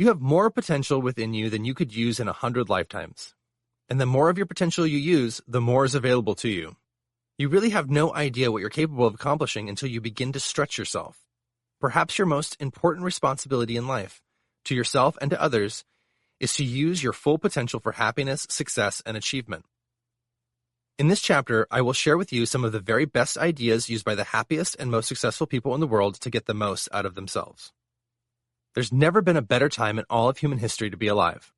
You have more potential within you than you could use in 100 lifetimes. And the more of your potential you use, the more is available to you. You really have no idea what you're capable of accomplishing until you begin to stretch yourself. Perhaps your most important responsibility in life, to yourself and to others, is to use your full potential for happiness, success, and achievement. In this chapter, I will share with you some of the very best ideas used by the happiest and most successful people in the world to get the most out of themselves. There's never been a better time in all of human history to be alive.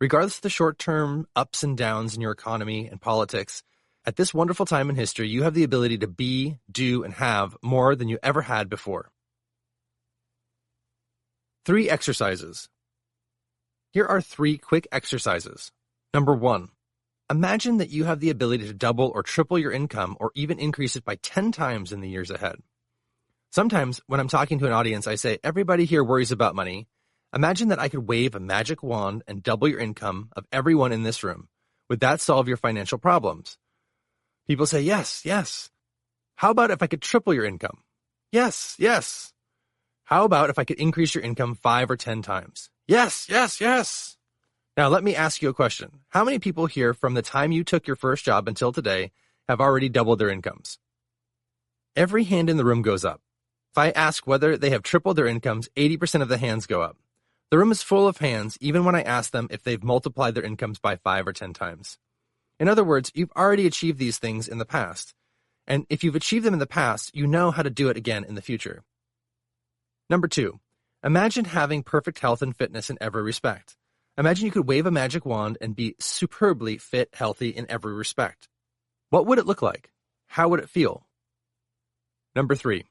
Regardless of the short-term ups and downs in your economy and politics, at this wonderful time in history, you have the ability to be, do, and have more than you ever had before. 3 exercises. Here are 3 quick exercises. Number 1. Imagine that you have the ability to double or triple your income or even increase it by 10 times in the years ahead. Sometimes when I'm talking to an audience, I say, everybody here worries about money. Imagine that I could wave a magic wand and double your income of everyone in this room. Would that solve your financial problems? People say, yes, yes. How about if I could triple your income? Yes, yes. How about if I could increase your income 5 or 10 times? Yes, yes, yes. Now let me ask you a question. How many people here from the time you took your first job until today have already doubled their incomes? Every hand in the room goes up. If I ask whether they have tripled their incomes, 80% of the hands go up. The room is full of hands even when I ask them if they've multiplied their incomes by 5 or 10 times. In other words, you've already achieved these things in the past. And if you've achieved them in the past, you know how to do it again in the future. Number 2, imagine having perfect health and fitness in every respect. Imagine you could wave a magic wand and be superbly fit, healthy in every respect. What would it look like? How would it feel? Number 3,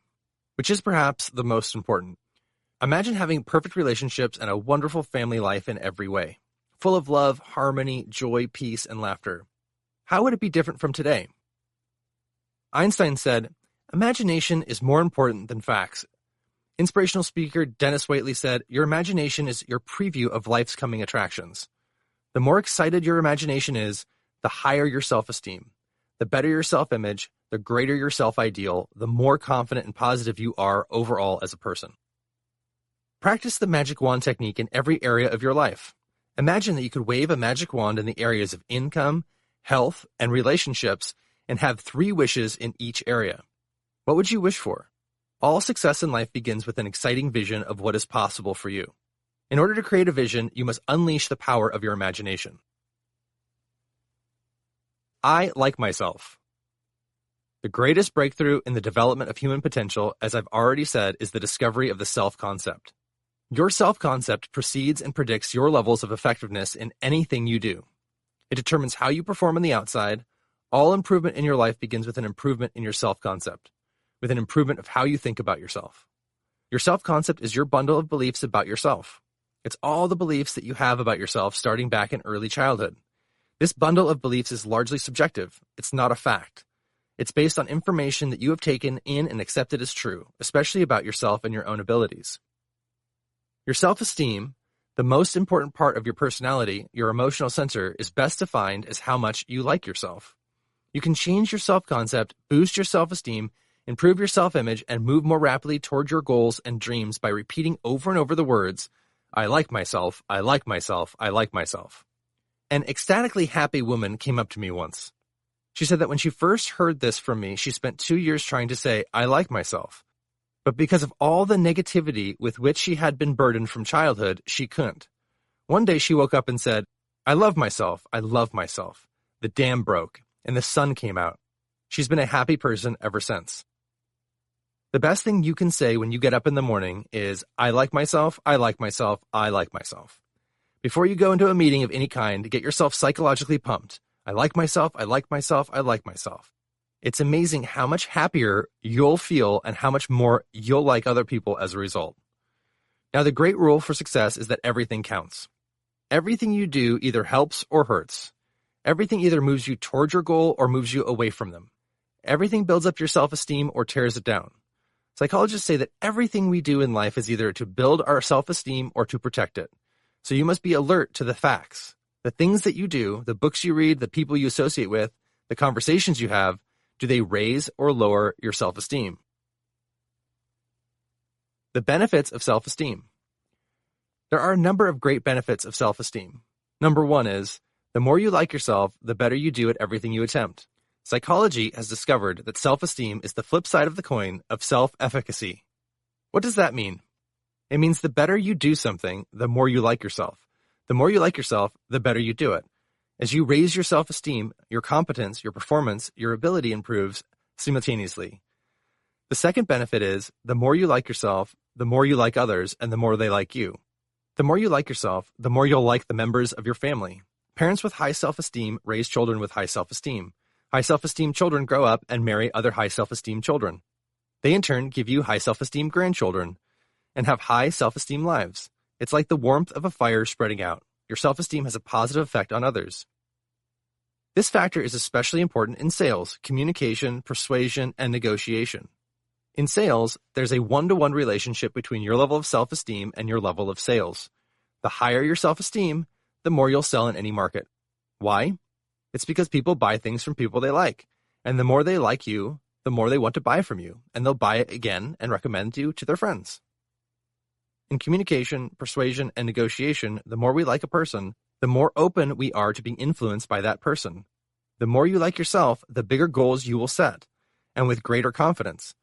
which is perhaps the most important. Imagine having perfect relationships and a wonderful family life in every way, full of love, harmony, joy, peace, and laughter. How would it be different from today? Einstein said, imagination is more important than facts. Inspirational speaker Dennis Waitley said, your imagination is your preview of life's coming attractions. The more excited your imagination is, the higher your self-esteem. The better your self-image, the greater your self-ideal, the more confident and positive you are overall as a person. Practice the magic wand technique in every area of your life. Imagine that you could wave a magic wand in the areas of income, health, and relationships and have 3 wishes in each area. What would you wish for? All success in life begins with an exciting vision of what is possible for you. In order to create a vision, you must unleash the power of your imagination. I like myself. The greatest breakthrough in the development of human potential, as I've already said, is the discovery of the self-concept. Your self-concept precedes and predicts your levels of effectiveness in anything you do. It determines how you perform on the outside. All improvement in your life begins with an improvement in your self-concept, with an improvement of how you think about yourself. Your self-concept is your bundle of beliefs about yourself. It's all the beliefs that you have about yourself starting back in early childhood. This bundle of beliefs is largely subjective. It's not a fact. It's based on information that you have taken in and accepted as true, especially about yourself and your own abilities. Your self-esteem, the most important part of your personality, your emotional center, is best defined as how much you like yourself. You can change your self-concept, boost your self-esteem, improve your self-image, and move more rapidly toward your goals and dreams by repeating over and over the words, I like myself, I like myself, I like myself. An ecstatically happy woman came up to me once. She said that when she first heard this from me, she spent 2 years trying to say, I like myself. But because of all the negativity with which she had been burdened from childhood, she couldn't. One day she woke up and said, I love myself, I love myself. The dam broke, and the sun came out. She's been a happy person ever since. The best thing you can say when you get up in the morning is, I like myself, I like myself, I like myself. Before you go into a meeting of any kind, get yourself psychologically pumped. I like myself, I like myself, I like myself. It's amazing how much happier you'll feel and how much more you'll like other people as a result. Now, the great rule for success is that everything counts. Everything you do either helps or hurts. Everything either moves you towards your goal or moves you away from them. Everything builds up your self-esteem or tears it down. Psychologists say that everything we do in life is either to build our self-esteem or to protect it. So you must be alert to the facts. The things that you do, the books you read, the people you associate with, the conversations you have, do they raise or lower your self-esteem? The benefits of self-esteem. There are a number of great benefits of self-esteem. Number one is, the more you like yourself, the better you do at everything you attempt. Psychology has discovered that self-esteem is the flip side of the coin of self-efficacy. What does that mean? It means the better you do something, the more you like yourself. The more you like yourself, the better you do it. As you raise your self-esteem, your competence, your performance, your ability improves simultaneously. The second benefit is, the more you like yourself, the more you like others, and the more they like you. The more you like yourself, the more you'll like the members of your family. Parents with high self-esteem raise children with high self-esteem. High self-esteem children grow up and marry other high self-esteem children. They in turn give you high self-esteem grandchildren and have high self-esteem lives. It's like the warmth of a fire spreading out. Your self-esteem has a positive effect on others. This factor is especially important in sales, communication, persuasion, and negotiation. In sales, there's a one-to-one relationship between your level of self-esteem and your level of sales. The higher your self-esteem, the more you'll sell in any market. Why? It's because people buy things from people they like, and the more they like you, the more they want to buy from you, and they'll buy it again and recommend you to their friends. In communication, persuasion, and negotiation, the more we like a person, the more open we are to being influenced by that person. The more you like yourself, the bigger goals you will set, and with greater confidence.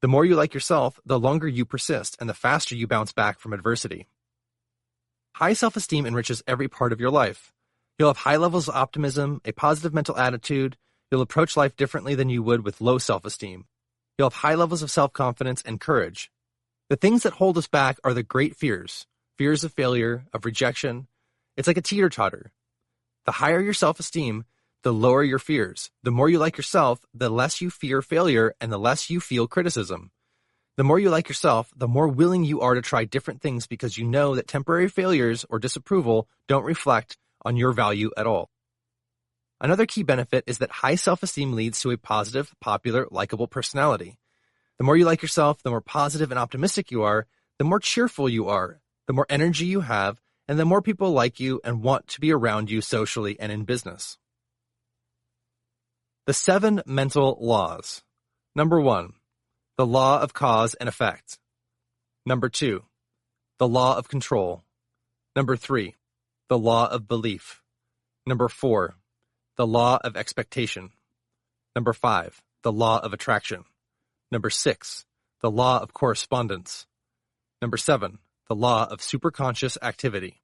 The more you like yourself, the longer you persist, and the faster you bounce back from adversity. High self-esteem enriches every part of your life. You'll have high levels of optimism, a positive mental attitude. You'll approach life differently than you would with low self-esteem. You'll have high levels of self-confidence and courage. The things that hold us back are the great fears. Fears of failure, of rejection. It's like a teeter-totter. The higher your self-esteem, the lower your fears. The more you like yourself, the less you fear failure and the less you feel criticism. The more you like yourself, the more willing you are to try different things because you know that temporary failures or disapproval don't reflect on your value at all. Another key benefit is that high self-esteem leads to a positive, popular, likable personality. The more you like yourself, the more positive and optimistic you are, the more cheerful you are, the more energy you have, and the more people like you and want to be around you socially and in business. The 7 mental laws. Number 1, the law of cause and effect. Number 2, the law of control. Number 3, the law of belief. Number 4, the law of expectation. Number 5, the law of attraction. Number 6, the law of correspondence. Number 7, the law of superconscious activity.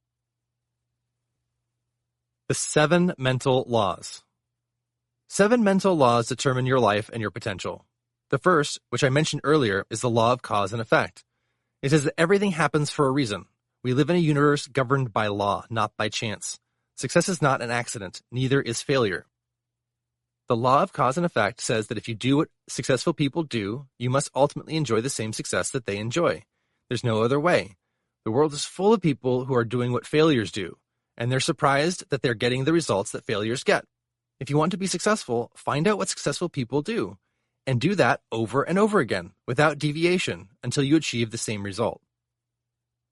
The 7 mental laws. 7 mental laws determine your life and your potential. The first, which I mentioned earlier, is the law of cause and effect. It says that everything happens for a reason. We live in a universe governed by law, not by chance. Success is not an accident, neither is failure. The law of cause and effect says that if you do what successful people do, you must ultimately enjoy the same success that they enjoy. There's no other way. The world is full of people who are doing what failures do, and they're surprised that they're getting the results that failures get. If you want to be successful, find out what successful people do, and do that over and over again, without deviation, until you achieve the same result.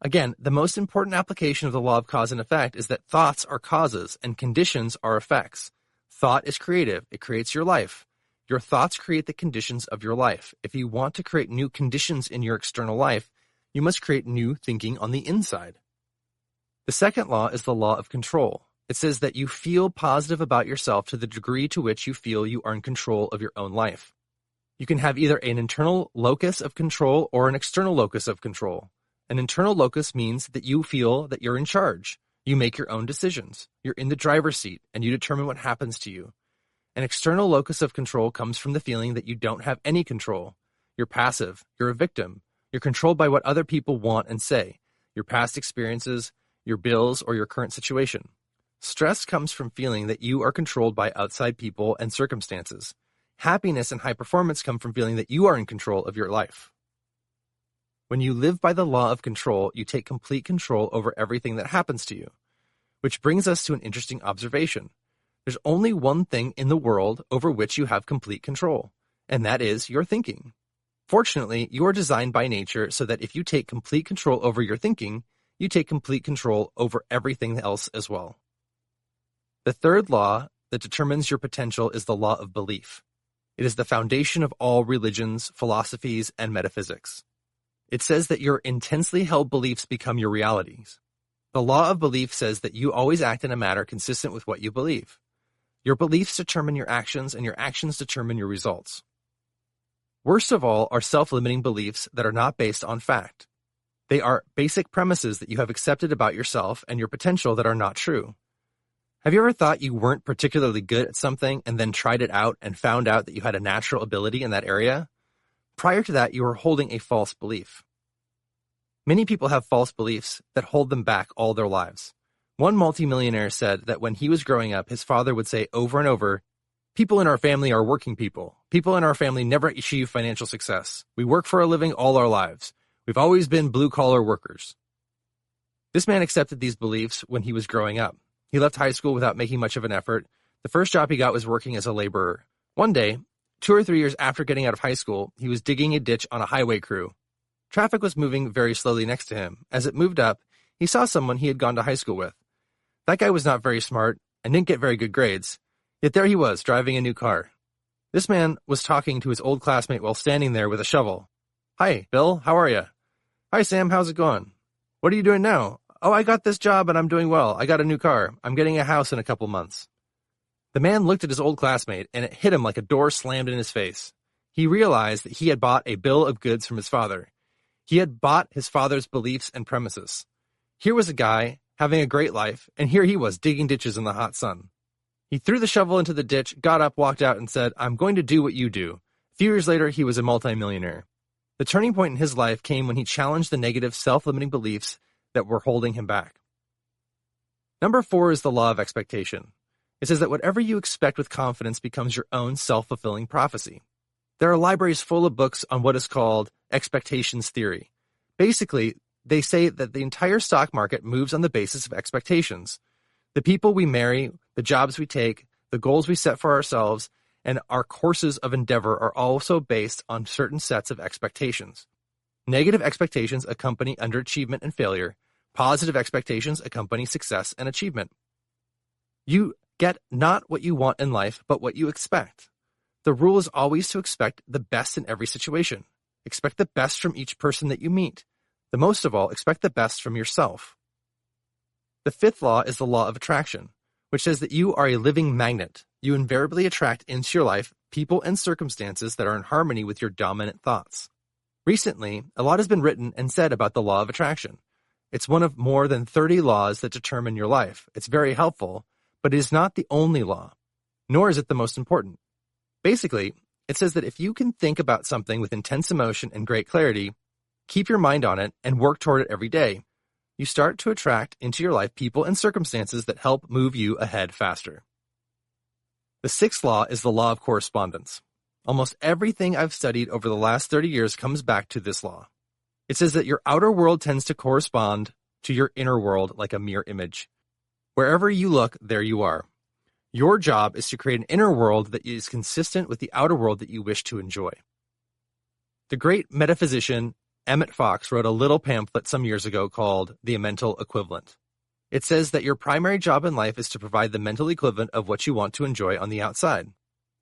Again, the most important application of the law of cause and effect is that thoughts are causes and conditions are effects. Thought is creative. It creates your life. Your thoughts create the conditions of your life. If you want to create new conditions in your external life, you must create new thinking on the inside. The second law is the law of control. It says that you feel positive about yourself to the degree to which you feel you are in control of your own life. You can have either an internal locus of control or an external locus of control. An internal locus means that you feel that you're in charge. You make your own decisions. You're in the driver's seat, and you determine what happens to you. An external locus of control comes from the feeling that you don't have any control. You're passive. You're a victim. You're controlled by what other people want and say, your past experiences, your bills, or your current situation. Stress comes from feeling that you are controlled by outside people and circumstances. Happiness and high performance come from feeling that you are in control of your life. When you live by the law of control, you take complete control over everything that happens to you. Which brings us to an interesting observation. There's only one thing in the world over which you have complete control, and that is your thinking. Fortunately, you are designed by nature so that if you take complete control over your thinking, you take complete control over everything else as well. The third law that determines your potential is the law of belief. It is the foundation of all religions, philosophies, and metaphysics. It says that your intensely held beliefs become your realities. The law of belief says that you always act in a manner consistent with what you believe. Your beliefs determine your actions, and your actions determine your results. Worst of all are self-limiting beliefs that are not based on fact. They are basic premises that you have accepted about yourself and your potential that are not true. Have you ever thought you weren't particularly good at something and then tried it out and found out that you had a natural ability in that area? Prior to that, you were holding a false belief. Many people have false beliefs that hold them back all their lives. One multimillionaire said that when he was growing up, his father would say over and over, "People in our family are working people. People in our family never achieve financial success. We work for a living all our lives. We've always been blue-collar workers." This man accepted these beliefs when he was growing up. He left high school without making much of an effort. The first job he got was working as a laborer. One day, 2 or 3 years after getting out of high school, he was digging a ditch on a highway crew. Traffic was moving very slowly next to him. As it moved up, he saw someone he had gone to high school with. That guy was not very smart and didn't get very good grades, yet there he was, driving a new car. This man was talking to his old classmate while standing there with a shovel. "Hi, Bill, how are you?" "Hi, Sam, how's it going?" "What are you doing now?" "Oh, I got this job and I'm doing well. I got a new car. I'm getting a house in a couple months." The man looked at his old classmate and it hit him like a door slammed in his face. He realized that he had bought a bill of goods from his father. He had bought his father's beliefs and premises. Here was a guy having a great life, and here he was digging ditches in the hot sun. He threw the shovel into the ditch, got up, walked out, and said, "I'm going to do what you do." A few years later, he was a multimillionaire. The turning point in his life came when he challenged the negative, self-limiting beliefs that were holding him back. Number 4 is the law of expectation. It says that whatever you expect with confidence becomes your own self-fulfilling prophecy. There are libraries full of books on what is called expectations theory. Basically, they say that the entire stock market moves on the basis of expectations. The people we marry, the jobs we take, the goals we set for ourselves, and our courses of endeavor are also based on certain sets of expectations. Negative expectations accompany underachievement and failure. Positive expectations accompany success and achievement. You get not what you want in life, but what you expect. The rule is always to expect the best in every situation. Expect the best from each person that you meet. The most of all, expect the best from yourself. The 5th law is the law of attraction, which says that you are a living magnet. You invariably attract into your life people and circumstances that are in harmony with your dominant thoughts. Recently, a lot has been written and said about the law of attraction. It's one of more than 30 laws that determine your life. It's very helpful, but it is not the only law, nor is it the most important. Basically, it says that if you can think about something with intense emotion and great clarity, keep your mind on it, and work toward it every day, you start to attract into your life people and circumstances that help move you ahead faster. The 6th law is the law of correspondence. Almost everything I've studied over the last 30 years comes back to this law. It says that your outer world tends to correspond to your inner world like a mirror image. Wherever you look, there you are. Your job is to create an inner world that is consistent with the outer world that you wish to enjoy. The great metaphysician Emmett Fox wrote a little pamphlet some years ago called The Mental Equivalent. It says that your primary job in life is to provide the mental equivalent of what you want to enjoy on the outside.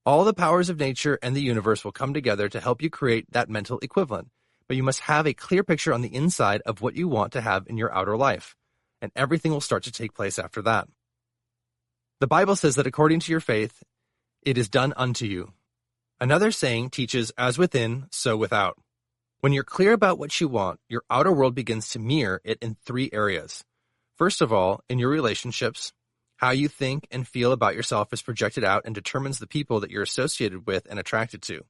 All the powers of nature and the universe will come together to help you create that mental equivalent, but you must have a clear picture on the inside of what you want to have in your outer life, and everything will start to take place after that. The Bible says that according to your faith, it is done unto you. Another saying teaches, as within, so without. When you're clear about what you want, your outer world begins to mirror it in 3 areas. First of all, in your relationships, how you think and feel about yourself is projected out and determines the people that you're associated with and attracted to.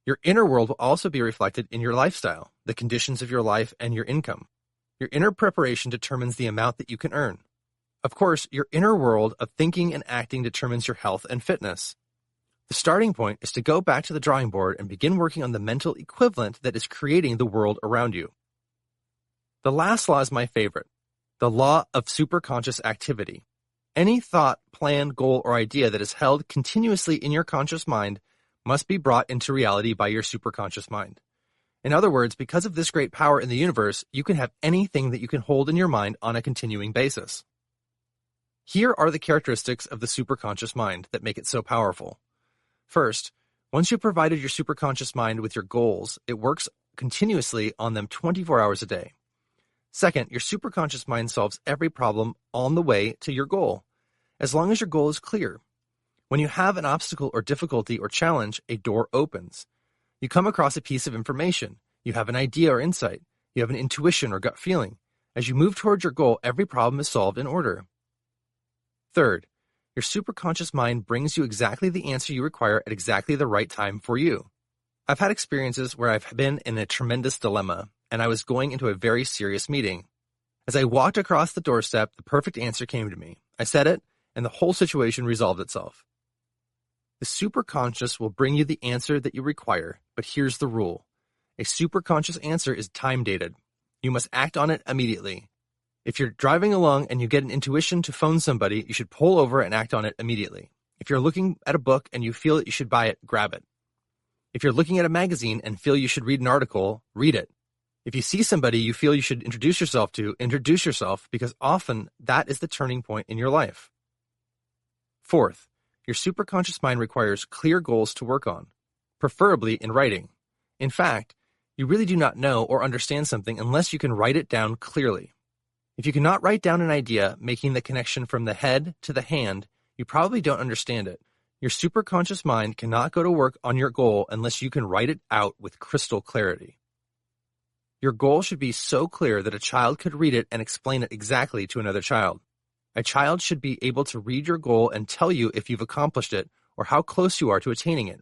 Your inner world will also be reflected in your lifestyle, the conditions of your life, and your income. Your inner preparation determines the amount that you can earn. Of course, your inner world of thinking and acting determines your health and fitness. The starting point is to go back to the drawing board and begin working on the mental equivalent that is creating the world around you. The last law is my favorite, the law of superconscious activity. Any thought, plan, goal, or idea that is held continuously in your conscious mind must be brought into reality by your superconscious mind. In other words, because of this great power in the universe, you can have anything that you can hold in your mind on a continuing basis. Here are the characteristics of the superconscious mind that make it so powerful. First, once you've provided your superconscious mind with your goals, it works continuously on them 24 hours a day. Second, your superconscious mind solves every problem on the way to your goal, as long as your goal is clear. When you have an obstacle or difficulty or challenge, a door opens. You come across a piece of information. You have an idea or insight. You have an intuition or gut feeling. As you move towards your goal, every problem is solved in order. Third, your superconscious mind brings you exactly the answer you require at exactly the right time for you. I've had experiences where I've been in a tremendous dilemma, and I was going into a very serious meeting. As I walked across the doorstep, the perfect answer came to me. I said it, and the whole situation resolved itself. The superconscious will bring you the answer that you require, but here's the rule. A superconscious answer is time-dated. You must act on it immediately. If you're driving along and you get an intuition to phone somebody, you should pull over and act on it immediately. If you're looking at a book and you feel that you should buy it, grab it. If you're looking at a magazine and feel you should read an article, read it. If you see somebody you feel you should introduce yourself to, introduce yourself, because often that is the turning point in your life. Fourth, your superconscious mind requires clear goals to work on, preferably in writing. In fact, you really do not know or understand something unless you can write it down clearly. If you cannot write down an idea, making the connection from the head to the hand, you probably don't understand it. Your superconscious mind cannot go to work on your goal unless you can write it out with crystal clarity. Your goal should be so clear that a child could read it and explain it exactly to another child. A child should be able to read your goal and tell you if you've accomplished it or how close you are to attaining it.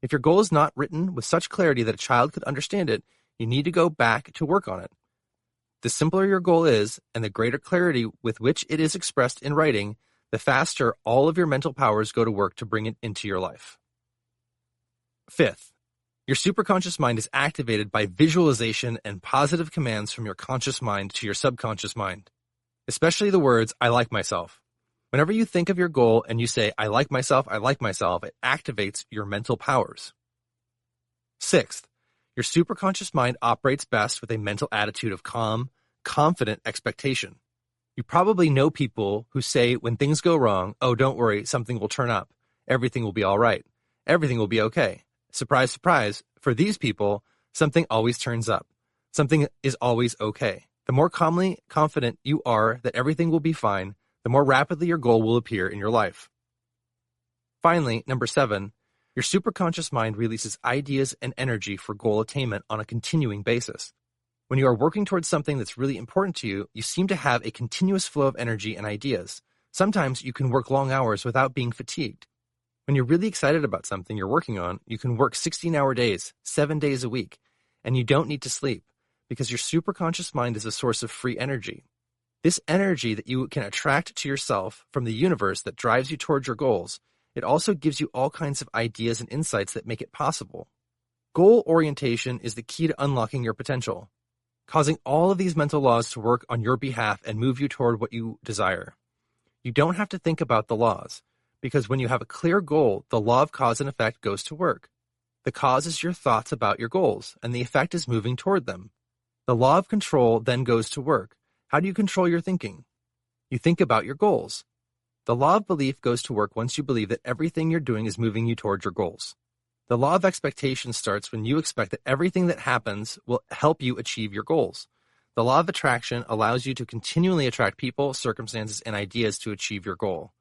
If your goal is not written with such clarity that a child could understand it, you need to go back to work on it. The simpler your goal is, and the greater clarity with which it is expressed in writing, the faster all of your mental powers go to work to bring it into your life. Fifth, your superconscious mind is activated by visualization and positive commands from your conscious mind to your subconscious mind, especially the words, I like myself. Whenever you think of your goal and you say, I like myself, it activates your mental powers. Sixth, your superconscious mind operates best with a mental attitude of calm, confident expectation. You probably know people who say when things go wrong, oh, don't worry, something will turn up. Everything will be all right. Everything will be okay. Surprise, surprise. For these people, something always turns up. Something is always okay. The more calmly confident you are that everything will be fine, the more rapidly your goal will appear in your life. Finally, number 7, your superconscious mind releases ideas and energy for goal attainment on a continuing basis. When you are working towards something that's really important to you, you seem to have a continuous flow of energy and ideas. Sometimes you can work long hours without being fatigued. When you're really excited about something you're working on, you can work 16-hour days, 7 days a week, and you don't need to sleep because your superconscious mind is a source of free energy. This energy that you can attract to yourself from the universe that drives you towards your goals, it also gives you all kinds of ideas and insights that make it possible. Goal orientation is the key to unlocking your potential, causing all of these mental laws to work on your behalf and move you toward what you desire. You don't have to think about the laws, because when you have a clear goal, the law of cause and effect goes to work. The cause is your thoughts about your goals, and the effect is moving toward them. The law of control then goes to work. How do you control your thinking? You think about your goals. The law of belief goes to work once you believe that everything you're doing is moving you towards your goals. The law of expectation starts when you expect that everything that happens will help you achieve your goals. The law of attraction allows you to continually attract people, circumstances, and ideas to achieve your goal.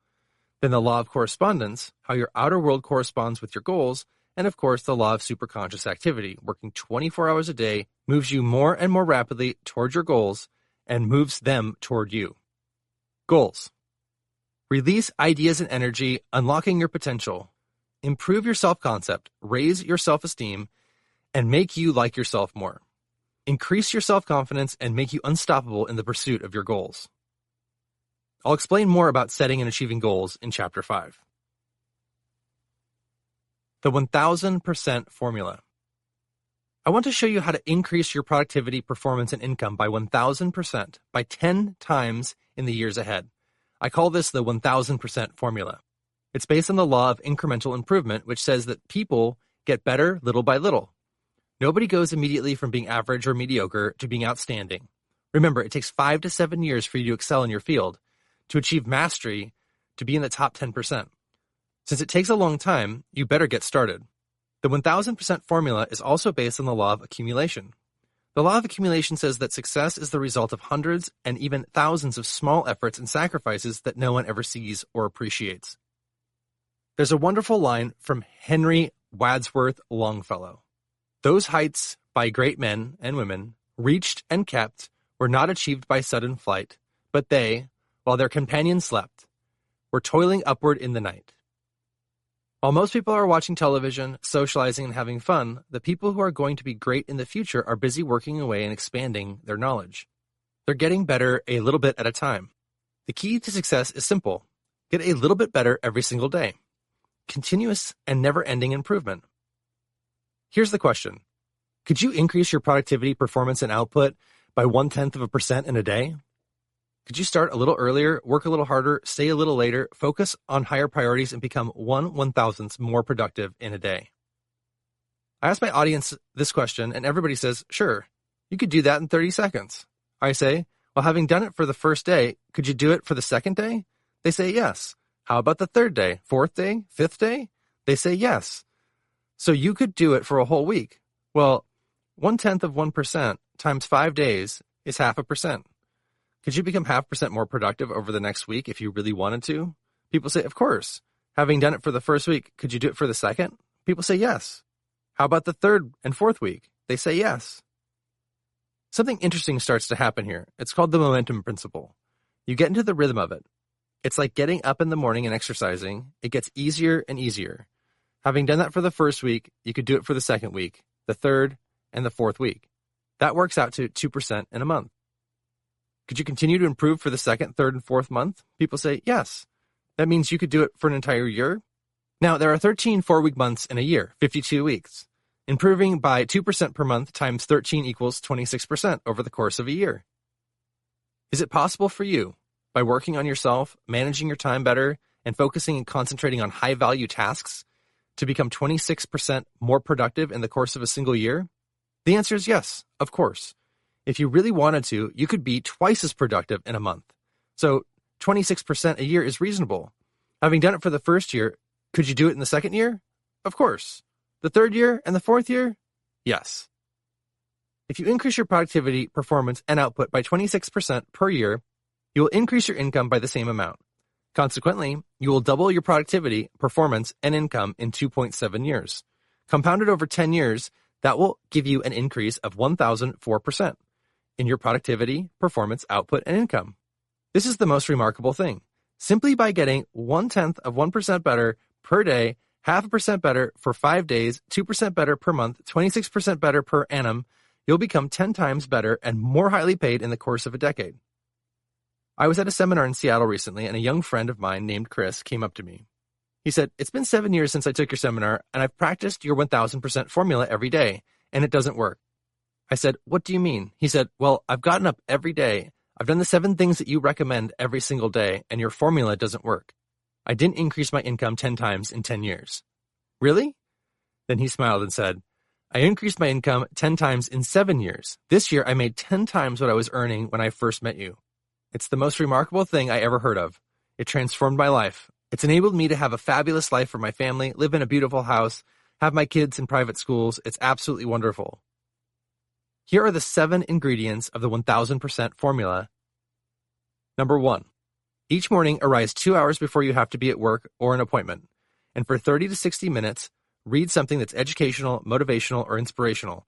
Then the law of correspondence, how your outer world corresponds with your goals, and of course the law of superconscious activity, working 24 hours a day, moves you more and more rapidly towards your goals and moves them toward you. Goals. Release ideas and energy, unlocking your potential. Improve your self-concept, raise your self-esteem, and make you like yourself more. Increase your self-confidence and make you unstoppable in the pursuit of your goals. I'll explain more about setting and achieving goals in Chapter 5. The 1000% formula. I want to show you how to increase your productivity, performance, and income by 1000%, by 10 times in the years ahead. I call this the 1000% formula. It's based on the law of incremental improvement, which says that people get better little by little. Nobody goes immediately from being average or mediocre to being outstanding. Remember, it takes 5 to 7 years for you to excel in your field, to achieve mastery, to be in the top 10%. Since it takes a long time, you better get started. The 1000% formula is also based on the law of accumulation. The law of accumulation says that success is the result of hundreds and even thousands of small efforts and sacrifices that no one ever sees or appreciates. There's a wonderful line from Henry Wadsworth Longfellow. Those heights by great men and women, reached and kept, were not achieved by sudden flight, but they, while their companions slept, were toiling upward in the night. While most people are watching television, socializing, and having fun, the people who are going to be great in the future are busy working away and expanding their knowledge. They're getting better a little bit at a time. The key to success is simple. Get a little bit better every single day. Continuous and never-ending improvement. Here's the question. Could you increase your productivity, performance, and output by 0.1% in a day? Could you start a little earlier, work a little harder, stay a little later, focus on higher priorities, and become 1/1000th more productive in a day? I ask my audience this question, and everybody says, sure, you could do that in 30 seconds. I say, well, having done it for the first day, could you do it for the second day? They say yes. How about the third day, fourth day, fifth day? They say yes. So you could do it for a whole week. Well, 0.1% times 5 days is 0.5%. Could you become 0.5% more productive over the next week if you really wanted to? People say, of course. Having done it for the first week, could you do it for the second? People say yes. How about the third and fourth week? They say yes. Something interesting starts to happen here. It's called the momentum principle. You get into the rhythm of it. It's like getting up in the morning and exercising. It gets easier and easier. Having done that for the first week, you could do it for the second week, the third, and the fourth week. That works out to 2% in a month. Could you continue to improve for the second, third, and fourth month? People say yes. That means you could do it for an entire year. Now, there are 13 4-week months in a year, 52 weeks. Improving by 2% per month times 13 equals 26% over the course of a year. Is it possible for you, by working on yourself, managing your time better, and focusing and concentrating on high-value tasks, to become 26% more productive in the course of a single year? The answer is yes, of course. If you really wanted to, you could be twice as productive in a month. So 26% a year is reasonable. Having done it for the first year, could you do it in the second year? Of course. The third year and the fourth year? Yes. If you increase your productivity, performance, and output by 26% per year, you will increase your income by the same amount. Consequently, you will double your productivity, performance, and income in 2.7 years. Compounded over 10 years, that will give you an increase of 1,004% in your productivity, performance, output, and income. This is the most remarkable thing. Simply by getting 0.1% better per day, 0.5% better for 5 days, 2% better per month, 26% better per annum, you'll become 10 times better and more highly paid in the course of a decade. I was at a seminar in Seattle recently, and a young friend of mine named Chris came up to me. He said, "It's been 7 years since I took your seminar, and I've practiced your 1,000% formula every day, and it doesn't work." I said, "What do you mean?" He said, "Well, I've gotten up every day. I've done the 7 things that you recommend every single day, and your formula doesn't work. I didn't increase my income 10 times in 10 years. Really? Then he smiled and said, I increased my income 10 times in 7 years. This year, I made 10 times what I was earning when I first met you. It's the most remarkable thing I ever heard of. It transformed my life. It's enabled me to have a fabulous life for my family, live in a beautiful house, have my kids in private schools. It's absolutely wonderful. Here are the 7 ingredients of the 1000% formula. Number 1. Each morning, arise 2 hours before you have to be at work or an appointment, and for 30 to 60 minutes, read something that's educational, motivational, or inspirational.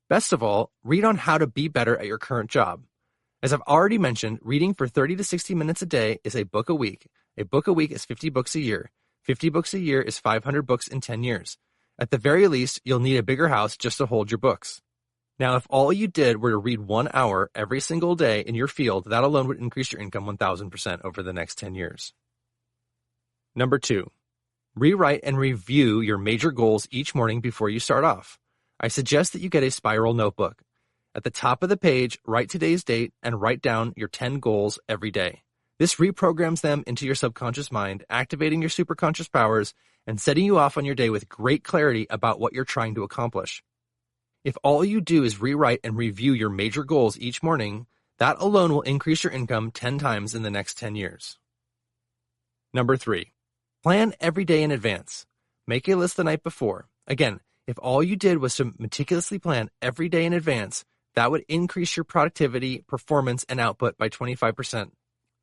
Best of all, read on how to be better at your current job. As I've already mentioned, reading for 30 to 60 minutes a day is a book a week. A book a week is 50 books a year. 50 books a year is 500 books in 10 years. At the very least, you'll need a bigger house just to hold your books. Now, if all you did were to read 1 hour every single day in your field, that alone would increase your income 1,000% over the next 10 years. Number 2. Rewrite and review your major goals each morning before you start off. I suggest that you get a spiral notebook. At the top of the page, write today's date and write down your 10 goals every day. This reprograms them into your subconscious mind, activating your superconscious powers and setting you off on your day with great clarity about what you're trying to accomplish. If all you do is rewrite and review your major goals each morning, that alone will increase your income 10 times in the next 10 years. Number 3. Plan every day in advance. Make a list the night before. Again, if all you did was to meticulously plan every day in advance, That would increase your productivity, performance, and output by 25%.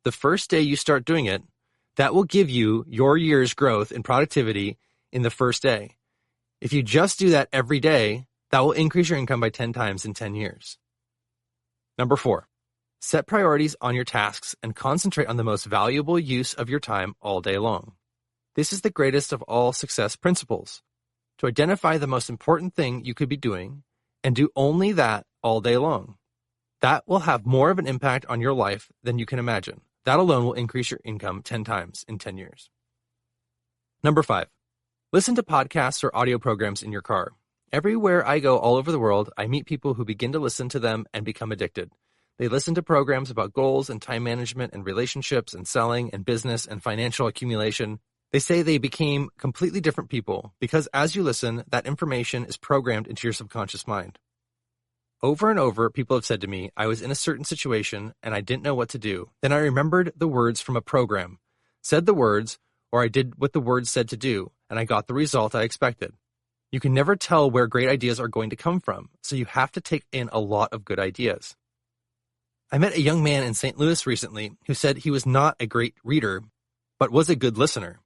The first day you start doing it, that will give you your year's growth in productivity in the first day. If you just do that every day, that will increase your income by 10 times in 10 years. Number 4, set priorities on your tasks and concentrate on the most valuable use of your time all day long. This is the greatest of all success principles. To identify the most important thing you could be doing and do only that all day long. That will have more of an impact on your life than you can imagine. That alone will increase your income 10 times in 10 years. Number 5, listen to podcasts or audio programs in your car. Everywhere I go all over the world, I meet people who begin to listen to them and become addicted. They listen to programs about goals and time management and relationships and selling and business and financial accumulation. They say they became completely different people because as you listen, that information is programmed into your subconscious mind. Over and over, people have said to me, I was in a certain situation and I didn't know what to do. Then I remembered the words from a program, said the words, or I did what the words said to do, and I got the result I expected. You can never tell where great ideas are going to come from, so you have to take in a lot of good ideas. I met a young man in St. Louis recently who said he was not a great reader, but was a good listener.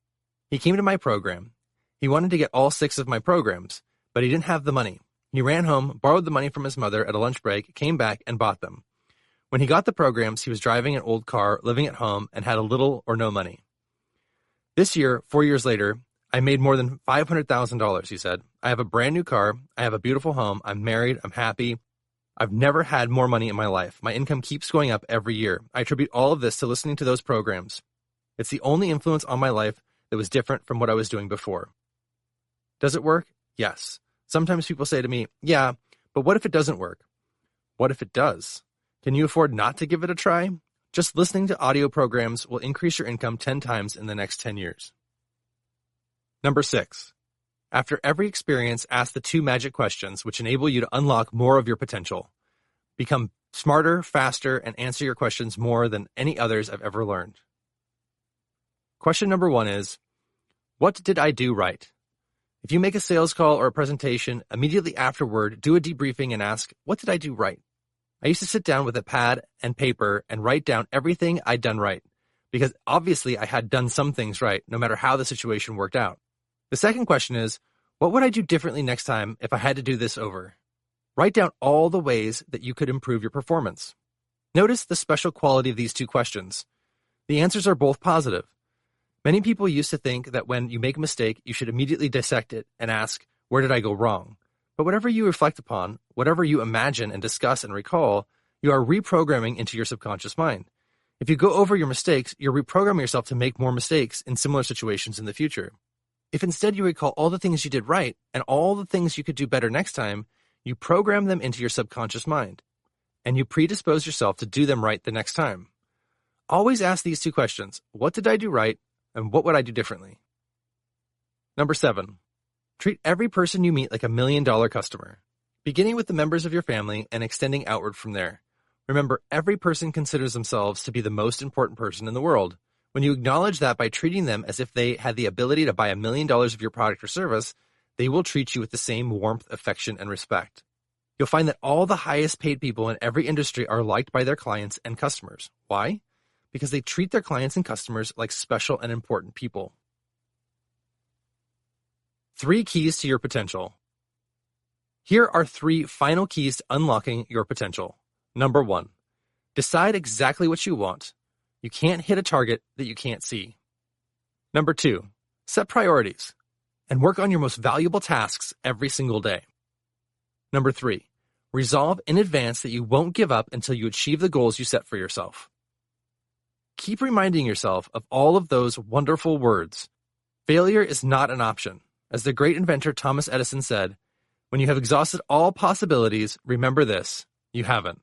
He came to my program. He wanted to get all 6 of my programs, but he didn't have the money. He ran home, borrowed the money from his mother at a lunch break, came back, and bought them. When he got the programs, he was driving an old car, living at home, and had a little or no money. This year, 4 years later, I made more than $500,000, he said. I have a brand new car. I have a beautiful home. I'm married. I'm happy. I've never had more money in my life. My income keeps going up every year. I attribute all of this to listening to those programs. It's the only influence on my life that was different from what I was doing before. Does it work? Yes. Sometimes people say to me, yeah, but what if it doesn't work? What if it does? Can you afford not to give it a try? Just listening to audio programs will increase your income 10 times in the next 10 years. Number 6, after every experience, ask the 2 magic questions which enable you to unlock more of your potential. Become smarter, faster, and answer your questions more than any others I've ever learned. Question number 1 is, what did I do right? If you make a sales call or a presentation, immediately afterward, do a debriefing and ask, what did I do right? I used to sit down with a pad and paper and write down everything I'd done right, because obviously I had done some things right, no matter how the situation worked out. The second question is, what would I do differently next time if I had to do this over? Write down all the ways that you could improve your performance. Notice the special quality of these 2 questions. The answers are both positive. Many people used to think that when you make a mistake, you should immediately dissect it and ask, where did I go wrong? But whatever you reflect upon, whatever you imagine and discuss and recall, you are reprogramming into your subconscious mind. If you go over your mistakes, you're reprogramming yourself to make more mistakes in similar situations in the future. If instead you recall all the things you did right and all the things you could do better next time, you program them into your subconscious mind, and you predispose yourself to do them right the next time. Always ask these 2 questions. What did I do right? And what would I do differently? Number 7, treat every person you meet like $1 million customer, beginning with the members of your family and extending outward from there. Remember, every person considers themselves to be the most important person in the world. When you acknowledge that by treating them as if they had the ability to buy $1 million of your product or service, they will treat you with the same warmth, affection, and respect. You'll find that all the highest paid people in every industry are liked by their clients and customers. Why? Because they treat their clients and customers like special and important people. 3 keys to your potential. Here are 3 final keys to unlocking your potential. Number 1, decide exactly what you want. You can't hit a target that you can't see. Number 2, set priorities and work on your most valuable tasks every single day. Number 3, resolve in advance that you won't give up until you achieve the goals you set for yourself. Keep reminding yourself of all of those wonderful words. Failure is not an option. As the great inventor Thomas Edison said, when you have exhausted all possibilities, remember this, you haven't.